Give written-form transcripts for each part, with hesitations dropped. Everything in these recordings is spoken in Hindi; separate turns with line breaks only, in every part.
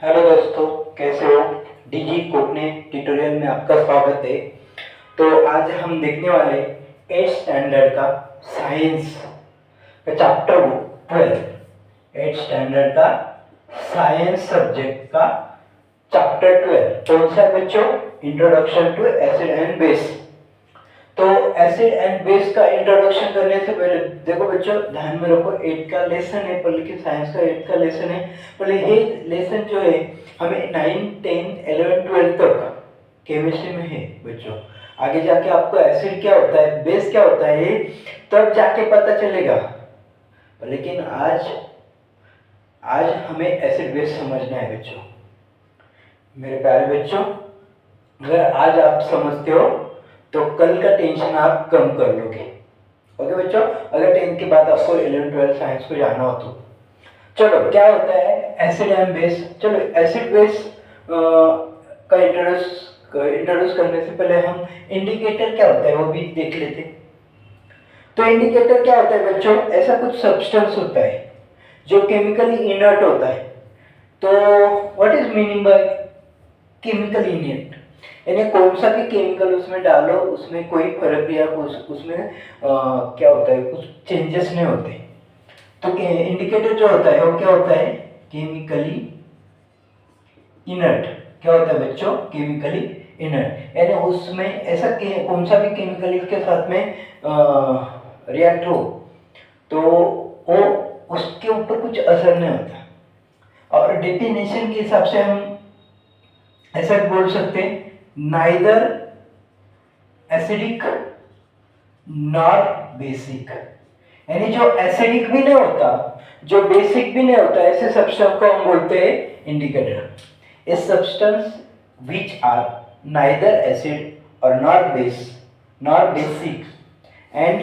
हेलो दोस्तों, कैसे हो। डीजी कोटने ट्यूटोरियल में आपका स्वागत है। तो आज हम देखने वाले 8 स्टैंडर्ड का साइंस का चैप्टर 12। 8 स्टैंडर्ड का साइंस सब्जेक्ट का चैप्टर 12 कौन सा है बच्चों? Introduction to acid and base. तो एसिड एंड बेस का इंट्रोडक्शन करने से पहले देखो बच्चों, ध्यान में रखो, 8 का लेसन है, बल्कि साइंस का 8 का लेसन है। पहले ये लेसन जो है हमें 9, 10, 11, 12 तक केमिस्ट्री में है बच्चों। आगे जाके आपको एसिड क्या होता है, बेस क्या होता है, तब जाके पता चलेगा। लेकिन आज आज हमें एसिड बेस समझना है बच्चों। मेरे प्यारे बच्चों, अगर आज आप समझते हो तो कल का टेंशन आप कम कर लोगे। ओके बच्चों, अगर 10 के बाद आपको 11, 12 साइंस को जाना हो तो चलो, क्या होता है एसिड एंड बेस। चलो, एसिड बेस का इंट्रोड्यूस करने से पहले हम इंडिकेटर क्या होता है वो भी देख लेते। तो इंडिकेटर क्या होता है बच्चों? ऐसा कुछ सब्सटेंस होता है जो केमिकली इनर्ट होता है। तो what is meaning by chemical inert? यानी कौन सा भी केमिकल उसमें डालो, उसमें कोई फर्क या उसमें क्या होता है, कुछ चेंजेस नहीं होते। तो इंडिकेटर जो होता है वो क्या होता है? Chemically inert. क्या होता है बच्चों? Chemically inert. यानी उसमें ऐसा कौन सा भी केमिकल इसके साथ में रिएक्ट हो तो वो उसके ऊपर कुछ असर नहीं होता। और डेफिनेशन के हिसाब से हम ऐसा बोल सकते हैं, नाइदर एसिडिक नॉर बेसिक। यानी जो एसिडिक भी नहीं होता, जो बेसिक भी नहीं होता, ऐसे सब्सटेंस को हम बोलते हैं इंडिकेटर। इस substance which are neither acid और nor basic and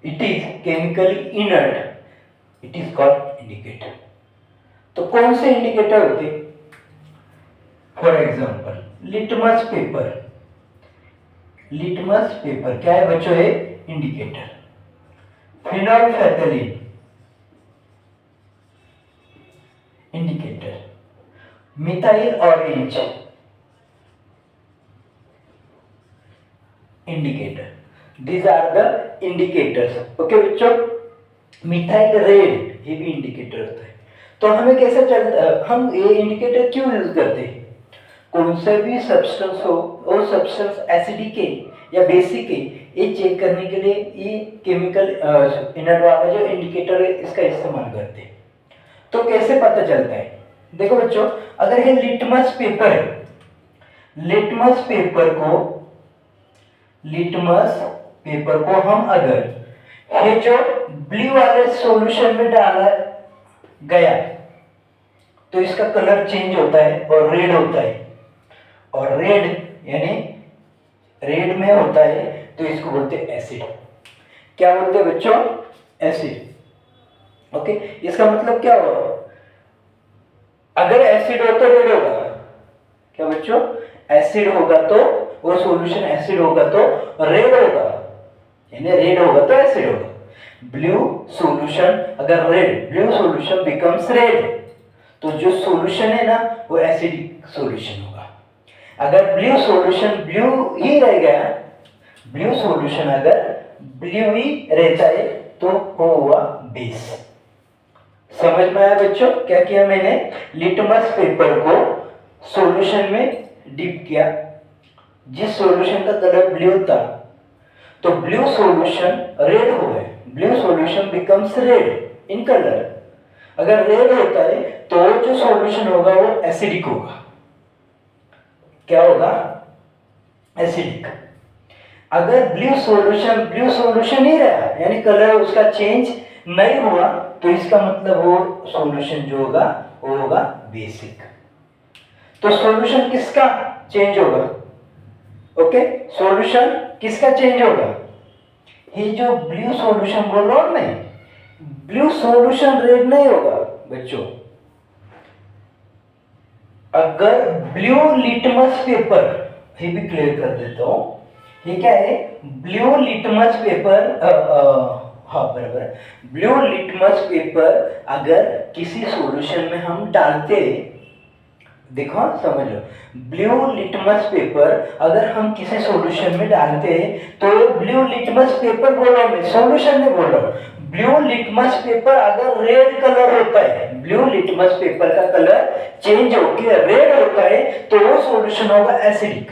it is chemically inert, it is called indicator. तो कौन से इंडिकेटर होते? For example litmus paper. Litmus paper क्या है बच्चों? है indicator. Phenolphthalein indicator. Methyl orange indicator. These are the indicators. Okay बच्चों, मिथाइल रेड ये भी इंडिकेटर होता है। तो हमें कैसे चलता, हम ये इंडिकेटर क्यों यूज करते हैं? कौन सा भी सब्सटेंस हो, वो सब्सटेंस एसिडिक है या बेसिक है, ये चेक करने के लिए ये केमिकल इनर्ट वाला जो इंडिकेटर है इसका इस्तेमाल करते हैं। तो कैसे पता चलता है? देखो बच्चों, अगर ये लिटमस पेपर है, लिटमस पेपर को हम अगर ये जो ब्लू वाले सॉल्यूशन में डाला गया तो इसका कलर चेंज होता है और रेड होता है। और रेड यानी रेड में होता है तो इसको बोलते हैं एसिड। क्या बोलते हैं बच्चों? एसिड। ओके, इसका मतलब क्या होगा? अगर एसिड हो तो रेड होगा। क्या बच्चों? एसिड होगा तो वो सॉल्यूशन एसिड होगा तो रेड होगा, यानी रेड होगा तो एसिड होगा। ब्लू सॉल्यूशन अगर red, blue solution becomes red, तो जो सॉल्यूशन है ना वो एसिडिक सॉल्यूशन होगा। अगर ब्लू सॉल्यूशन ब्लू ही रह गया, ब्लू सॉल्यूशन अगर ब्लू ही रहता है तो वो हुआ बेस। समझ में आया बच्चों? क्या किया मैंने? लिटमस पेपर को सॉल्यूशन में डिप किया, जिस सॉल्यूशन का कलर ब्लू था तो ब्लू सॉल्यूशन रेड हो गए, blue solution becomes red in colour. अगर रेड होता है तो जो सॉल्यूशन होगा वो एसिडिक होगा। क्या होगा? एसिडिक। अगर ब्लू सॉल्यूशन ही रहा, यानी कलर उसका चेंज नहीं हुआ, तो इसका मतलब वो सॉल्यूशन जो होगा वो होगा बेसिक। तो सॉल्यूशन किसका चेंज होगा? ओके, सॉल्यूशन किसका चेंज होगा? ये जो ब्लू सॉल्यूशन बोल रहा हूं मैं, ब्लू सॉल्यूशन रेड नहीं होगा बच्चों। अगर ब्लू लिटमस पेपर, ये भी क्लियर कर देता हूं, ये क्या है? ब्लू लिटमस पेपर, हाँ बराबर, ब्लू लिटमस पेपर अगर किसी सॉल्यूशन में हम डालते देखो समझ लो, ब्लू लिटमस पेपर अगर हम किसी सॉल्यूशन में डालते हैं तो ब्लू लिटमस पेपर बोल रहा हूं मैं, सॉल्यूशन नहीं बोल रहा हूं। ब्लू लिटमस पेपर अगर रेड कलर होता है, ब्लू लिटमस पेपर का कलर चेंज होकर रेड होता है तो वो सॉल्यूशन होगा एसिडिक।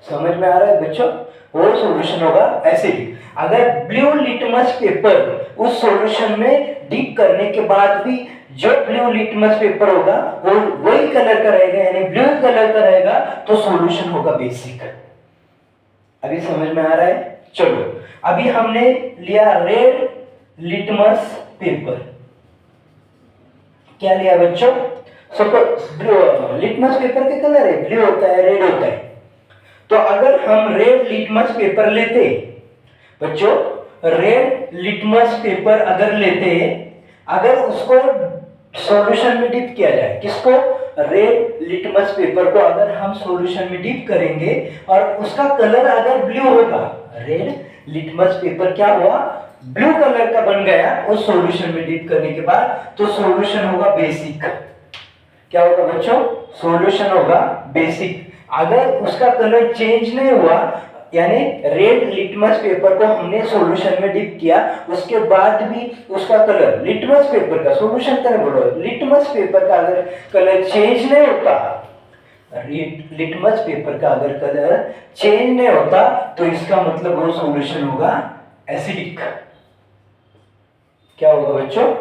समझ में आ रहा है बच्चों? वो सॉल्यूशन होगा एसिडिक। अगर ब्लू लिटमस पेपर उस सॉल्यूशन में डिप करने के बाद भी जो ब्लू लिटमस पेपर होगा वो वही कलर का रहेगा, यानी ब्लू कलर का रहेगा, तो सॉल्यूशन होगा बेसिक। अभी समझ में आ रहा है? चलो अभी हमने लिया रेड लिटमस पेपर। क्या लिया बच्चों? सपोज लिटमस पेपर के कलर है, ब्लू होता है, रेड होता है। तो अगर हम रेड लिटमस पेपर लेते बच्चों, रेड लिटमस पेपर अगर लेते, अगर उसको सॉल्यूशन में डिप किया जाए, किसको? रेड लिटमस पेपर को अगर हम सॉल्यूशन में डिप करेंगे और उसका कलर अगर ब्लू होगा, रेड लिटमस पेपर क्या हुआ? ब्लू कलर का बन गया उस सॉल्यूशन में डिप करने के बाद, तो सॉल्यूशन होगा बेसिक। क्या होगा बच्चों? सॉल्यूशन होगा बेसिक। अगर उसका कलर चेंज नहीं हुआ, यानी रेड लिटमस पेपर को हमने सॉल्यूशन में डिप किया, उसके बाद भी उसका कलर, लिटमस पेपर का, सॉल्यूशन का नहीं बोलो, लिटमस पेपर का अगर कलर चेंज नहीं होता, लिटमस पेपर का अगर कलर चेंज नहीं होता तो इसका मतलब वो सॉल्यूशन होगा एसिडिक। क्या होगा बच्चों?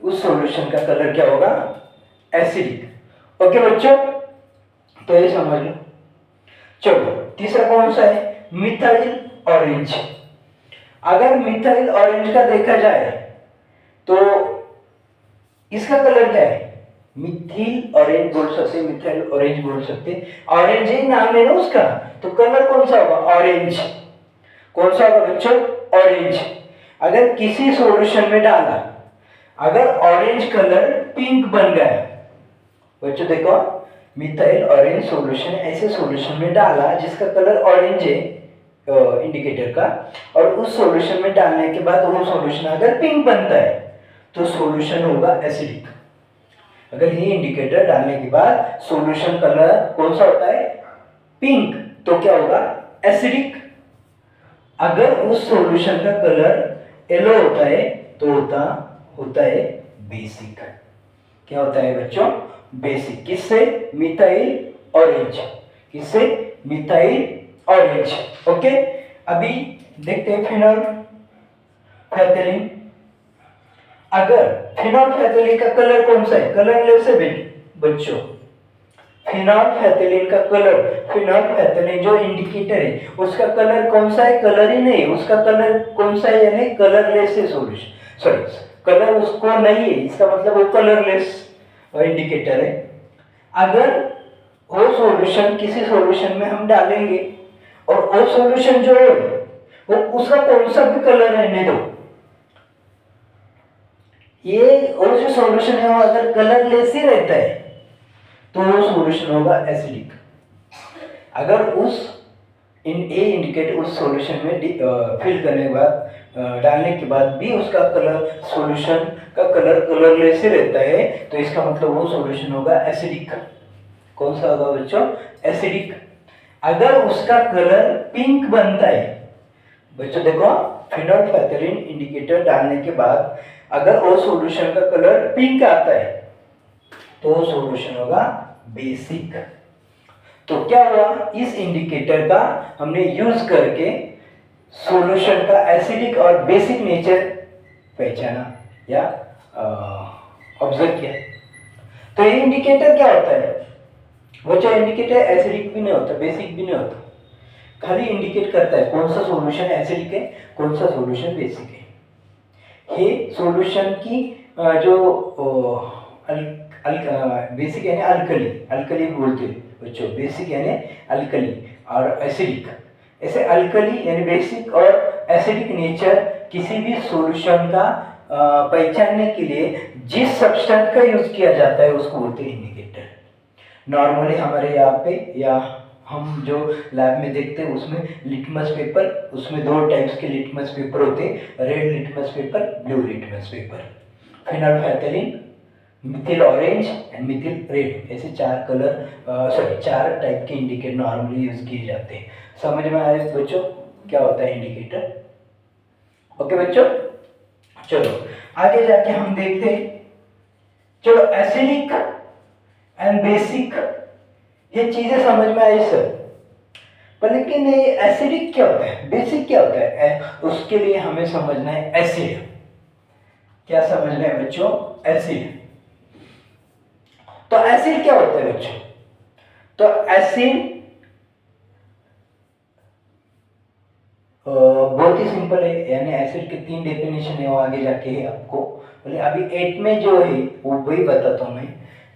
उस सॉल्यूशन का कलर क्या होगा? एसिडिक। ओके बच्चों, तो ये समझ लो। चलो तीसरा कौन सा है? Methyl orange. अगर मिथाइल ऑरेंज का देखा जाए तो इसका कलर क्या है? मिथिल ऑरेंज बोल सकते, मिथाइल ऑरेंज बोल सकते, ऑरेंज ही नाम है ना उसका, तो कलर कौन सा होगा? ऑरेंज। कौन सा होगा बच्चों? ऑरेंज। अगर किसी सॉल्यूशन में डाला, अगर ऑरेंज कलर पिंक बन गया बच्चों, देखो मिथाइल ऑरेंज सॉल्यूशन, ऐसे सॉल्यूशन में डाला जिसका कलर ऑरेंज है इंडिकेटर का, और उस सॉल्यूशन में डालने के बाद वो सॉल्यूशन अगर पिंक बनता है तो सॉल्यूशन होगा एसिडिक। अगर ये इंडिकेटर डालने के बाद सॉल्यूशन कलर कौन सा होता है? पिंक, तो क्या होगा? एसिडिक। अगर उस सॉल्यूशन का कलर येलो होता है तो होता है बेसिक। क्या होता है बच्चों? बेसिक। किससे? Methyl orange. किससे? Methyl orange. ओके, अभी देखते हैं फिनोल्फेथलीन। अगर फिनोल्फेथलीन का कलर कौन सा है? कलर ले से बच्चों, फिनोल्फेथलीन का कलर, फिनोल्फेथलीन जो इंडिकेटर है उसका कलर कौन सा है? कलर ही नहीं, उसका कलर कौन सा है? यानी कलरलेस है सॉल्यूशन, सॉरी कलर उसको नहीं है, इसका मतलब वो कलरलेस इंडिकेटर है। अगर वो सॉल्यूशन किसी सॉल्यूशन में हम डालेंगे और वो सॉल्यूशन जो है वो उसका कौन सा भी कलर रहने दो, ये और जो सॉल्यूशन है वो अगर कलरलेस ही रहता है तो वो सॉल्यूशन होगा एसिडिक। अगर उस ए इंडिकेट उस सॉल्यूशन में फिल करने के बाद डालने के बाद भी उसका कलर, सॉल्यूशन का कलर कलरलेस ही रहता है, तो इसका मतलब वो सॉल्यूशन होगा एसिडिक। कौन सा होगा बच्चों? एसिडिक। अगर उसका कलर पिंक बनता है बच्चों, देखो फिनोल्फेथलीन इंडिकेटर डालने के बाद अगर वो सॉल्यूशन का कलर पिंक आता है तो वो सॉल्यूशन होगा बेसिक। तो क्या हुआ? इस इंडिकेटर का हमने यूज करके सॉल्यूशन का एसिडिक और बेसिक नेचर पहचाना या ऑब्जर्व किया। तो ये इंडिकेटर क्या होता है? वो जो इंडिकेटर एसिडिक भी नहीं होता, बेसिक भी नहीं होता, खाली इंडिकेट करता है कौन सा सॉल्यूशन एसिडिक है, कौन सा सॉल्यूशन बेसिक है। ये सॉल्यूशन की जो बेसिक यानी अल्कली, अल्कली बोलते हैं बच्चों, बेसिक यानी अल्कली और एसिडिक। ऐसे अल्कली यानी बेसिक और एसिडिक नेचर किसी भी सॉल्यूशन का पहचानने के लिए जिस सब्सटेंस का यूज किया जाता है उसको बोलते हैं इंडिकेटर। नॉर्मली हमारे यहाँ पे या हम जो लैब में देखते हैं उसमें लिटमस पेपर, उसमें दो टाइप्स के लिटमस पेपर होते हैं, red litmus paper, blue litmus paper. Phenolphthalein methyl orange and methyl red, ऐसे चार टाइप के इंडिकेटर नॉर्मली यूज किए जाते हैं। समझ में आया बच्चों क्या होता है इंडिकेटर? ओके बच्चों, चलो आगे जाके हम देखते हैं। चलो एसिडिक एंड बेसिक ये चीजें समझ में आई सर, पर लेकिन ये एसिडिक क्या होता है, बेसिक क्या होता है, उसके लिए हमें समझना है एसिड। क्या समझना है बच्चों? एसिड। तो एसिड क्या होता है बच्चों? तो एसिड बहुत ही सिंपल है, यानी एसिड के 3 डेफिनेशन है, वो आगे जाके है आपको, बोले अभी 8 में जो है वो वही बताता हूं मैं।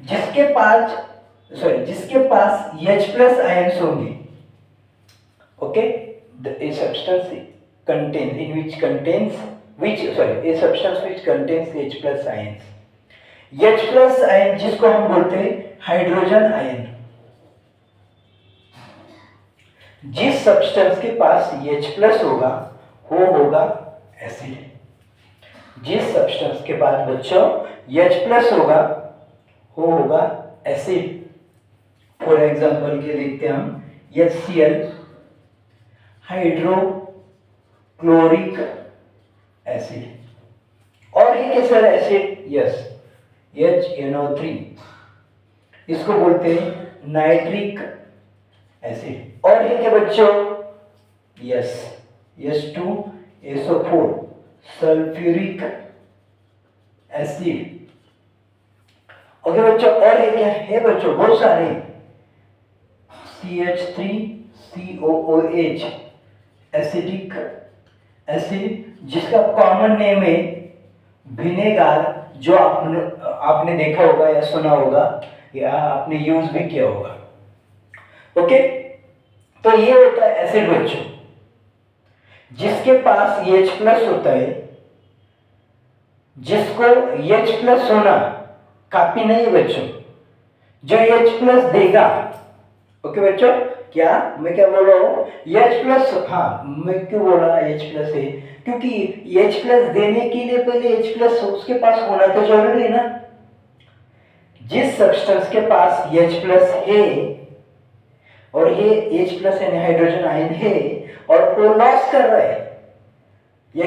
जिसके पास H प्लस आयंस होंगे, okay, a substance contains in which contains which sorry a substance which contains H plus ions। H plus ion जिसको हम बोलते हैं हाइड्रोजन आयन, जिस सब्सटेंस के पास H प्लस होगा वो होगा एसिड। जिस सब्सटेंस के पास बच्चों H प्लस होगा वो होगा एसिड। फॉर एग्जांपल के देखते हैं हम HCl, हाइड्रोक्लोरिक एसिड। और एक है सर एसिड, यस, HNO3, इसको बोलते हैं नाइट्रिक एसिड। और एक है बच्चों yes H2SO4 sulphuric acid. Okay बच्चों, और एक क्या है बच्चों, बहुत सारे, CH3COOH एसिडिक एसिड, जिसका कॉमन नेम है विनेगार, जो आपने देखा होगा या सुना होगा या आपने यूज भी किया होगा। ओके, तो ये होता है एसिड बच्चों, जिसके पास H प्लस होता है। जिसको H प्लस होना काफी नहीं बच्चों, जो H प्लस देगा, ओके बच्चों, क्या मैं क्या बोल रहा हूँ, H प्लस, हाँ मैं क्यों बोला H प्लस है, क्योंकि H प्लस देने के लिए पहले H प्लस उसके पास होना तो जरूरी है ना। जिस सब्सटेंस के पास H प्लस है और ये H प्लस यानी हाइड्रोजन आयन है और वो लॉस कर रहा है या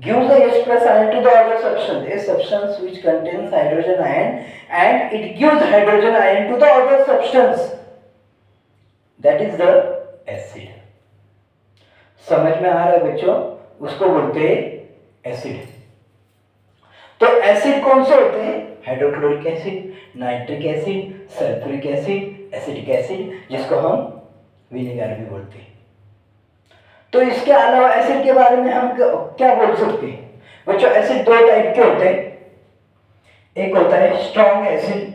gives the H plus ion to the other substance, a substance which contains hydrogen ion and it gives hydrogen ion to the other substance, that is the acid। समझ में आ रहा है बच्चों, उसको बोलते हैं एसिड। तो एसिड कौन से होते हैं? Hydrochloric acid, nitric acid, sulphuric acid, acetic acid, जिसको हम विनेगर भी बोलते हैं। तो इसके अलावा एसिड के बारे में हम क्या बोल सकते हैं बच्चों? एसिड 2 टाइप के होते हैं, एक होता है स्ट्रॉन्ग एसिड,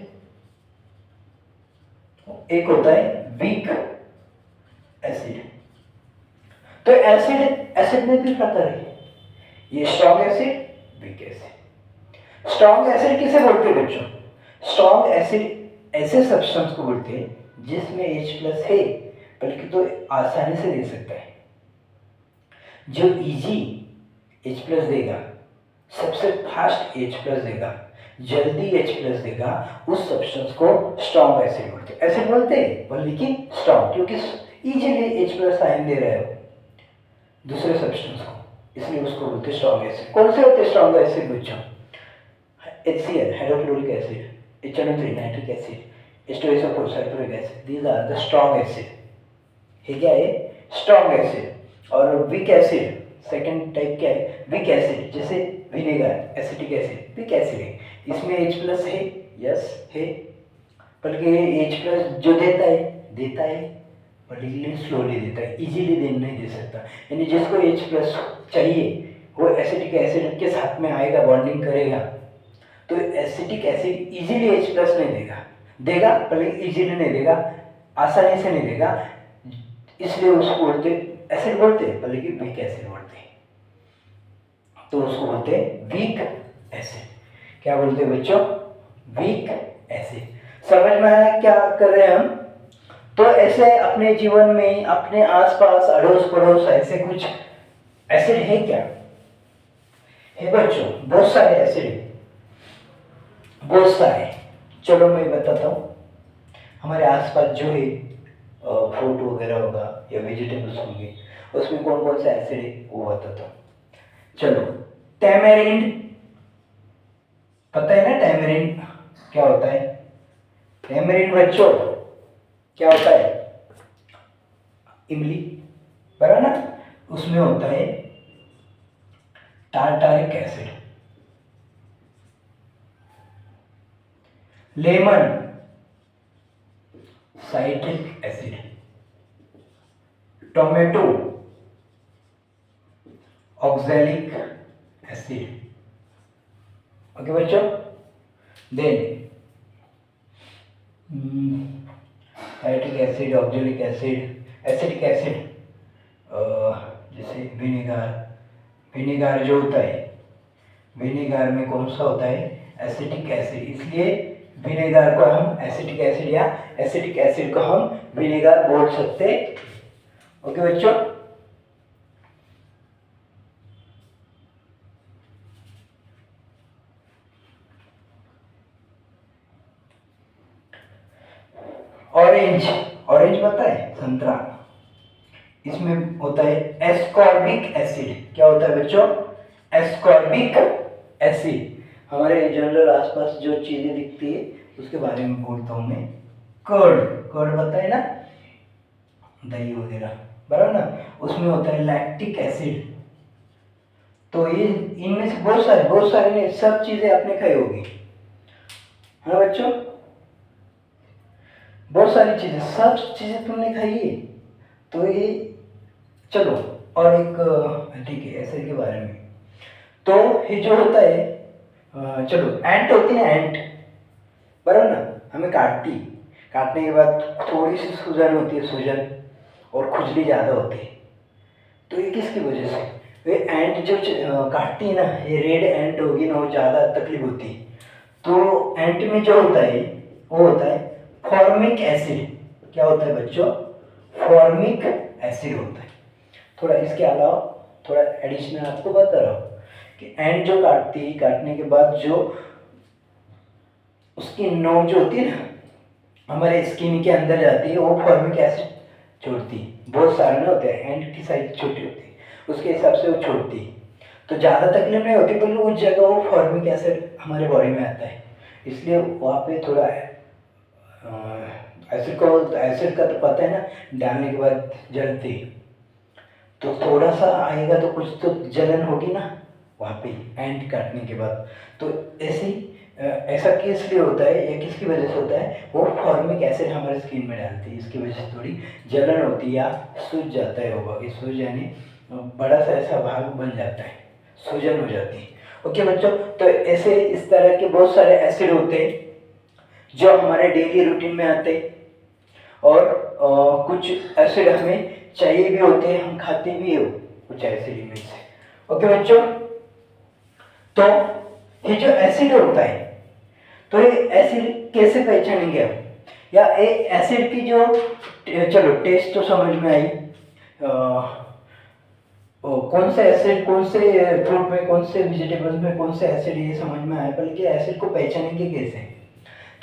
एक होता है वीक एसिड। तो एसिड में भी प्रकार है, ये strong acid, weak acid. Strong acid किसे बोलते हैं बच्चों? स्ट्रॉन्ग एसिड ऐसे सब्सटेंस को बोलते हैं जिसमें H प्लस है, बल्कि तो आसानी से दे सकता है। जो इजी H प्लस देगा, सबसे फास्ट H प्लस देगा, जल्दी H प्लस देगा, उस सब्सटेंस को स्ट्रॉन्ग एसिड बोलते हैं। एसिड बोलते हैं लेकिन स्ट्रॉन्ग, क्योंकि इजीली H प्लस आयन दे रहे हो दूसरे सब्सटेंस को, इसलिए उसको बोलते हैं स्ट्रॉन्ग एसिड। कौन से होते हैं स्ट्रॉन्ग एसिड बच्चों? HCl hydrochloric acid, HNO3 nitric acid, H2SO4 sulphuric acid, these are the strong acid. ये क्या है? Strong acid. और वीक एसिड, सेकंड टाइप क्या है? वीक एसिड, जैसे vinegar, acetic acid, weak acid है, इसमें H प्लस है, यस है, बल्कि H प्लस जो देता है लेकिन स्लोली देता है, इजीली नहीं दे सकता। यानी जिसको H प्लस चाहिए वो एसिटिक एसिड के साथ में आएगा, बॉन्डिंग करेगा, तो acetic acid easily H plus नहीं देगा पर इजीली नहीं देगा, आसानी से नहीं देगा, इसलिए उसको बोलते एसिड बोलते हैं, बल्कि वीक एसिड बोलते हैं। तो उसको बोलते हैं वीक एसिड। क्या बोलते हैं बच्चों? Weak acid. समझ में आया क्या कर रहे हैं हम? तो ऐसे अपने जीवन में, अपने आसपास, अड़ोस पड़ोस ऐसे कुछ एसिड है क्या? है बच्चों, बहुत सारे एसिड। बहुत सारे, चलो मैं बताता हूँ। हमारे आसपास जो है फ्रूट वगैरह होगा या वेजिटेबल्स होंगे, उसमें कौन कौन सा एसिड है वो बताता हूँ। चलो, टैमेरिंड, पता है ना टैमेरिंड क्या होता है? टैमेरिंड बच्चों क्या होता है? इमली, बराबर ना? उसमें होता है tartaric acid. Lemon, citric acid. Tomato, oxalic acid. Okay बच्चों, then citric acid, oxalic acid, acetic acid, जैसे विनेगार। विनेगार जो होता है, विनेगार में कौन सा होता है? एसिटिक एसिड, इसलिए विनेगार को हम एसिटिक एसिड या एसिटिक एसिड को हम विनेगार बोल सकते। ओके बच्चों, ऑरेंज, ऑरेंज पता है? संतरा, इसमें होता है एस्कॉर्बिक एसिड। क्या होता है बच्चों? Ascorbic acid. हमारे जनरल आसपास जो चीजें दिखती है उसके बारे में बोलता हूँ मैं। कर्ड, कर्ड पता है ना? दही वगैरह, बराबर ना? उसमें होता है लैक्टिक एसिड। तो ये इनमें से बहुत सारे नहीं, सब चीजें आपने खाई होगी, हाँ बच्चों? बहुत सारी चीजें, सब चीजें तुमने खाई है। तो ये, चलो, और एक ठीक है एसिड के बारे में। तो ये जो होता है, चलो, एंट होती है एंट, बराबर ना? हमें काटती, काटने के बाद थोड़ी सी सूजन होती है, सूजन, और खुजली ज़्यादा होती है। तो ये किसकी वजह से? वे एंट जो काटती है ना, ये रेड एंट होगी ना, वो ज़्यादा तकलीफ होती है। तो एंट में जो होता है वो होता है फॉर्मिक एसिड। क्या होता है बच्चों? फॉर्मिक एसिड होता है। थोड़ा इसके अलावा थोड़ा एडिशनल आपको बता रहा हूँ कि एंट जो काटती है, काटने के बाद जो उसकी नोक जो होती है ना, हमारे स्किन के अंदर जाती है, वो फॉर्मिक एसिड छोड़ती है। बहुत सारे ना होते हैं, एंट की साइज छोटी होती है, उसके हिसाब से वो छोड़ती है। तो ज़्यादा तकलीफ नहीं होती, पर उस जगह वो फॉर्मिक एसिड हमारे बॉडी में आता है, इसलिए वहाँ पे थोड़ा एसिड को, एसिड का तो पता है ना, डालने के बाद जलती, तो थोड़ा सा आएगा तो कुछ तो जलन होगी ना वहाँ पे एंट काटने के बाद। तो ऐसे ऐसा किस लिए होता है या किसकी वजह से होता है? वो फॉर्मिक एसिड हमारे स्किन में डालती है, इसकी वजह से थोड़ी जलन होती है या सूज जाता है होगा। इस सूज यानी बड़ा सा ऐसा भाग बन जाता है, सूजन हो जाती है। ओके बच्चों, तो ऐसे इस तरह के बहुत सारे एसिड होते हैं जो हमारे डेली रूटीन में आते हैं, और कुछ एसिड हमें चाहिए भी होते हैं, हम खाते भी हो कुछ एसिड इनमें से। ओके बच्चों, तो ये जो एसिड होता है, तो ये एसिड कैसे पहचानेंगे हम? या ये एसिड की जो, चलो टेस्ट तो समझ में आई, कौन से एसिड, कौन से फ्रूट में, कौन से वेजिटेबल्स में कौन से एसिड, ये समझ में आया, बल्कि एसिड को पहचानेंगे कैसे?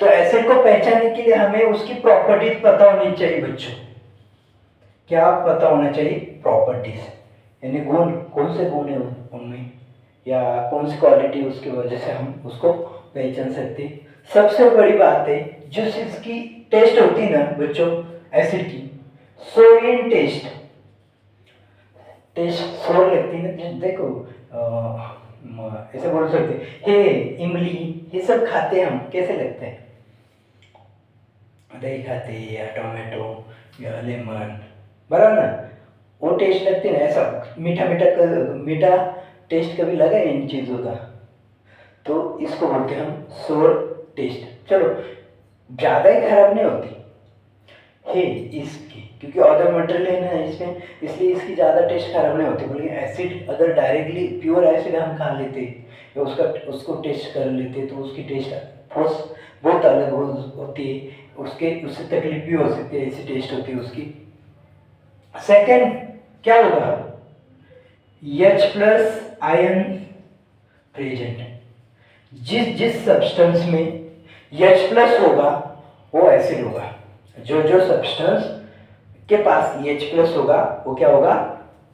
तो एसिड को पहचानने के लिए हमें उसकी प्रॉपर्टीज पता होनी चाहिए बच्चों। क्या पता होना चाहिए? प्रॉपर्टीज, यानी गुण, कौन से गुण है उनमें, या कौन सी क्वालिटी उसकी वजह से हम उसको पहचान सकते हैं। सबसे बड़ी बात है जो इसकी टेस्ट होती है ना बच्चों, एसिड की, सोरियन टेस्ट, टेस्ट सोर लगती है ना। देखो ऐसे बोल सकते, हे इमली, ये सब खाते हैं हम, कैसे लगते हैं? दही खाते हैं या टोमेटो या लेमन, बराबर ना? वो टेस्ट लगती है ना, ऐसा मीठा मीठा मीठा टेस्ट कभी लगा है इन चीज़ों का? तो इसको बोलते हैं हम सोर टेस्ट। चलो, ज़्यादा ही खराब नहीं होती है इसकी, क्योंकि अदर मटेरियल है ना इसमें, इसलिए इसकी ज़्यादा टेस्ट खराब नहीं होती। बोलिए एसिड अगर डायरेक्टली प्योर एसिड हम खा लेते या उसको टेस्ट कर लेते, तो उसकी टेस्ट बहुत अलग होती है, उससे तकलीफ भी हो सकती है, ऐसी टेस्ट होती है उसकी। सेकंड क्या होगा? H+ आयन प्रेजेंट, जिस जिस सब्सटेंस में H प्लस होगा वो एसिड होगा। जो जो सब्सटेंस के पास H प्लस होगा वो क्या होगा,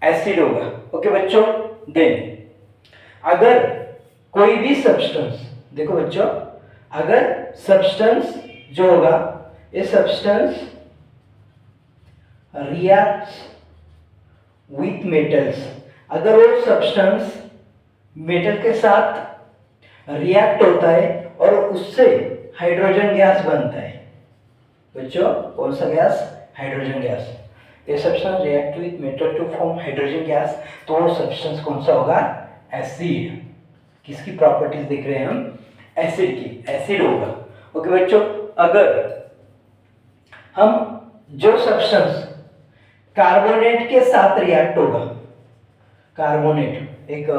एसिड होगा। ओके बच्चों, देन अगर कोई भी सब्सटेंस, देखो बच्चों, अगर सब्सटेंस जो होगा, ये सब्सटेंस रिएक्ट्स विथ मेटल्स, अगर वो सब्सटेंस मेटल के साथ रिएक्ट होता है और उससे हाइड्रोजन गैस बनता है। बच्चों कौन सा गैस, हाइड्रोजन गैस। ये substance react with metal to form hydrogen gas, तो वो सब्सटेंस कौन सा होगा, एसिड। किसकी प्रॉपर्टीज देख रहे हैं हम, एसिड की, एसिड होगा। ओके बच्चों, अगर हम जो सब्सटेंस कार्बोनेट के साथ रिएक्ट होगा, कार्बोनेट एक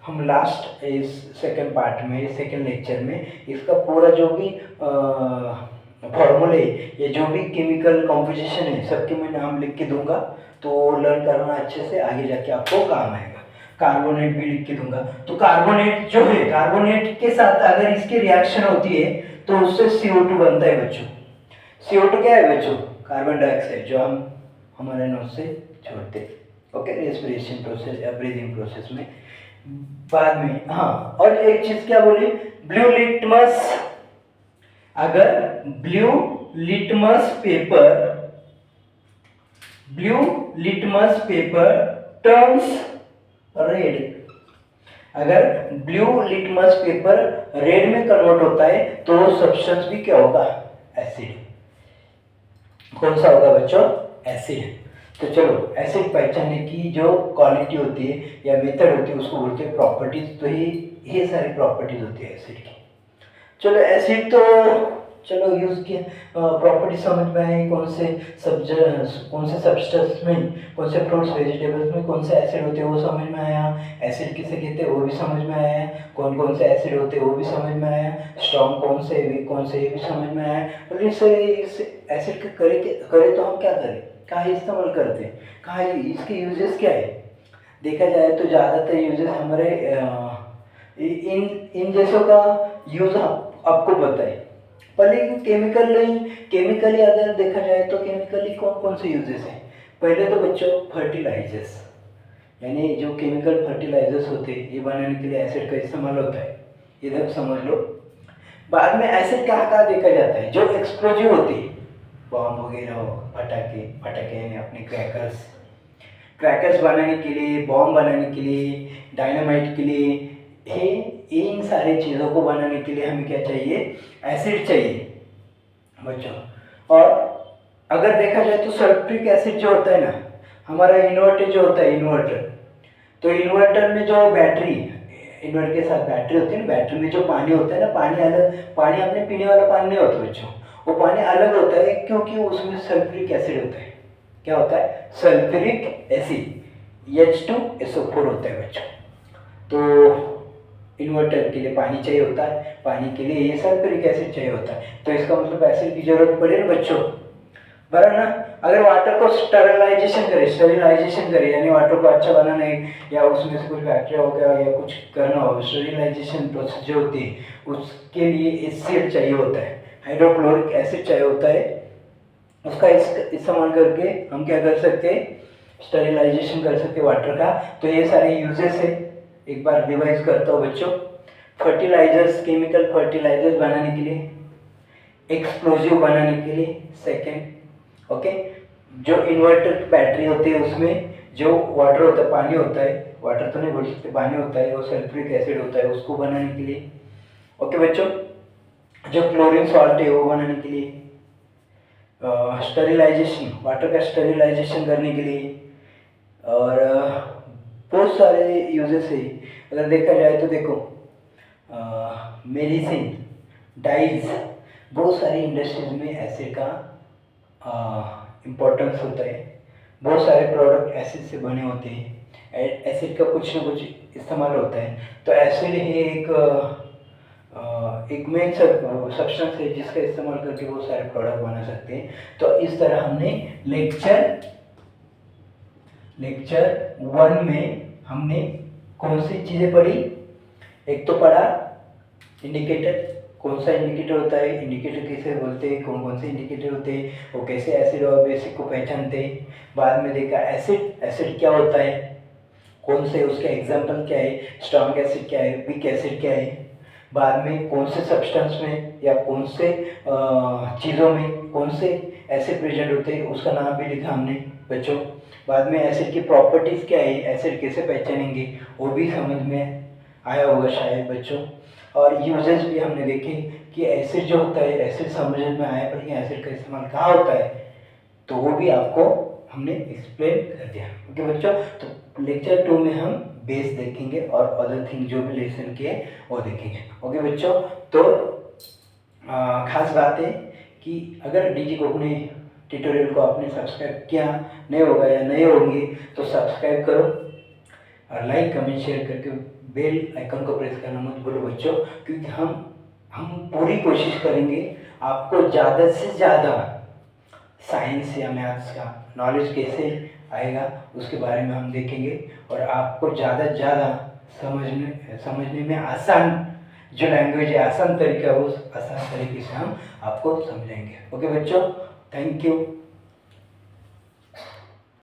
हम लास्ट इस सेकंड पार्ट में, सेकंड लेक्चर में इसका पूरा जो भी फॉर्मूले या जो भी केमिकल कॉम्पोजिशन है सबके मैं नाम लिख के दूंगा, तो लर्न करना अच्छे से, आगे जाके आपको काम आएगा। कार्बोनेट भी लिख के दूंगा। तो कार्बोनेट जो है, कार्बोनेट के साथ अगर इसकी रिएक्शन होती है तो उससे CO2 बनता है बच्चों। CO2 क्या है बच्चों, कार्बन डाइऑक्साइड, जो हम हमारे नोज से छोड़ते हैं। ओके, रेस्पिरेशन प्रोसेस या ब्रीदिंग प्रोसेस में बाद में। हाँ, और एक चीज क्या बोली, ब्लू लिटमस, अगर blue litmus paper turns red, अगर ब्लू लिटमस पेपर रेड में कन्वर्ट होता है तो वो सब्सटेंस भी क्या होगा, एसिड। कौन सा होगा बच्चों, एसिड। तो चलो, एसिड पहचानने की जो क्वालिटी होती है या मेथड होती है उसको बोलते हैं प्रॉपर्टीज। तो ये सारी प्रॉपर्टीज होती है एसिड की। चलो एसिड तो चलो यूज किया, प्रॉपर्टी समझ में आई, कौन से सब्सटेंस में, कौन से फ्रूट्स वेजिटेबल्स में कौन से एसिड होते हैं वो समझ में आया, एसिड किसे कहते हैं वो भी समझ में आया, कौन कौन से एसिड होते हैं वो भी समझ में आया, स्ट्रॉन्ग कौन से, वीक कौन से, ये भी समझ में आया। और इस एसिड के करे तो हम क्या करें, कहाँ इस्तेमाल करते हैं, कहाँ इसके यूजेस क्या है। देखा जाए तो ज़्यादातर यूजेस हमारे इन जैसों का यूज आपको बताए। पहले केमिकली अगर देखा जाए तो केमिकली कौन कौन से यूजेस हैं। पहले तो बच्चों फर्टिलाइजर्स, यानी जो केमिकल फर्टिलाइजर्स होते हैं ये बनाने के लिए एसिड का इस्तेमाल होता है, इधर समझ लो। बाद में एसिड कहाँ कहाँ देखा जाता है, जो एक्सप्लोजिव होती है, बॉम्ब वगैरह हो, पटाखे यानी अपने क्रैकर्स बनाने के लिए, बॉम्ब बनाने के लिए, डायनामाइट के लिए, इन सारी चीज़ों को बनाने के लिए हमें क्या चाहिए, एसिड चाहिए बच्चों। और अगर देखा जाए तो सल्फ्यूरिक एसिड जो होता है ना, हमारा इन्वर्टर जो होता है, इन्वर्टर, तो इन्वर्टर में जो बैटरी, इन्वर्टर के साथ बैटरी होती है ना, बैटरी में जो पानी होता है ना, पानी अलग, पानी अपने पीने वाला पानी नहीं होता बच्चों, वो पानी अलग होता है, क्योंकि उसमें सल्फ्यूरिक एसिड होता है। क्या होता है, सल्फ्यूरिक एसिड, H2SO4 होता है बच्चों। तो इन्वर्टर के लिए पानी चाहिए होता है, पानी के लिए ये सल्फ्यूरिक एसिड चाहिए होता है, तो इसका मतलब एसिड की जरूरत पड़े ना बच्चों, बराबर ना। अगर वाटर को स्टरलाइजेशन करे यानी वाटर को अच्छा बनाना है, या उसमें से कुछ बैक्टीरिया हो गया या कुछ करना हो, स्टरलाइजेशन प्रोसेस जो होती है उसके लिए एसिड चाहिए होता है, हाइड्रोक्लोरिक एसिड चाहिए होता है। उसका इस्तेमाल करके हम क्या कर सकते हैं, स्टरलाइजेशन कर सकते हैं वाटर का। तो ये सारे यूजेस है, एक बार रिवाइज करता हूँ बच्चों। फर्टिलाइजर्स, केमिकल फर्टिलाइजर्स बनाने के लिए, एक्सप्लोजिव बनाने के लिए, सेकेंड ओके, जो इन्वर्टर की बैटरी होती है उसमें जो वाटर होता है, पानी होता है, वाटर तो नहीं बोल सकते, पानी होता है, वो सल्फ्यूरिक एसिड होता है, उसको बनाने के लिए। ओके बच्चों, जो क्लोरीन सॉल्ट है वो बनाने के लिए, स्टरलाइजेशन, वाटर का स्टरलाइजेशन करने के लिए, और बहुत सारे यूजेस है। अगर देखा जाए तो देखो, मेडिसिन, डाइज, बहुत सारी इंडस्ट्रीज में एसिड का इम्पोर्टेंस होता है। बहुत सारे प्रोडक्ट एसिड से बने होते हैं, एसिड का कुछ ना कुछ इस्तेमाल होता है। तो एसिड ही एक मेन सब्सटेंस है जिसका इस्तेमाल करके बहुत सारे प्रोडक्ट बना सकते हैं। तो इस तरह हमने लेक्चर 1 में हमने कौन सी चीज़ें पढ़ी, एक तो पढ़ा इंडिकेटर, कौन सा इंडिकेटर होता है, इंडिकेटर कैसे बोलते हैं, कौन कौन से इंडिकेटर होते हैं, वो कैसे एसिड और बेसिक को पहचानते हैं। बाद में देखा एसिड क्या होता है, कौन से उसके एग्जाम्पल क्या है, स्ट्रॉन्ग एसिड क्या है, वीक एसिड क्या है। बाद में कौन से सब्सटेंस में या कौन से चीज़ों में कौन से एसिड प्रेजेंट होते हैं, उसका नाम भी लिखा हमने बच्चों। बाद में एसिड की प्रॉपर्टीज़ क्या है, एसिड कैसे पहचानेंगे, वो भी समझ में आया होगा शायद बच्चों। और यूजेस भी हमने देखे कि एसिड जो होता है, एसिड समझ में आया, पर ये एसिड का इस्तेमाल कहाँ होता है, तो वो भी आपको हमने एक्सप्लेन कर दिया। ओके बच्चों, तो लेक्चर 2 में हम बेस देखेंगे और अदर थिंग जो भी लेसन के वो देखेंगे। ओके बच्चों, तो खास बात है कि अगर डीजी कोकने ट्यूटोरियल को आपने सब्सक्राइब किया नहीं होगा या नहीं होंगे तो सब्सक्राइब करो और लाइक कमेंट शेयर करके बेल आइकन को प्रेस करना मत भूलो बच्चों, क्योंकि हम पूरी कोशिश करेंगे आपको ज़्यादा से ज़्यादा साइंस या मैथ्स का नॉलेज कैसे आएगा उसके बारे में हम देखेंगे, और आपको ज़्यादा से ज़्यादा समझने में आसान जो लैंग्वेज है, आसान तरीका है, उस आसान तरीके से हम आपको समझाएंगे। ओके बच्चों, थैंक यू।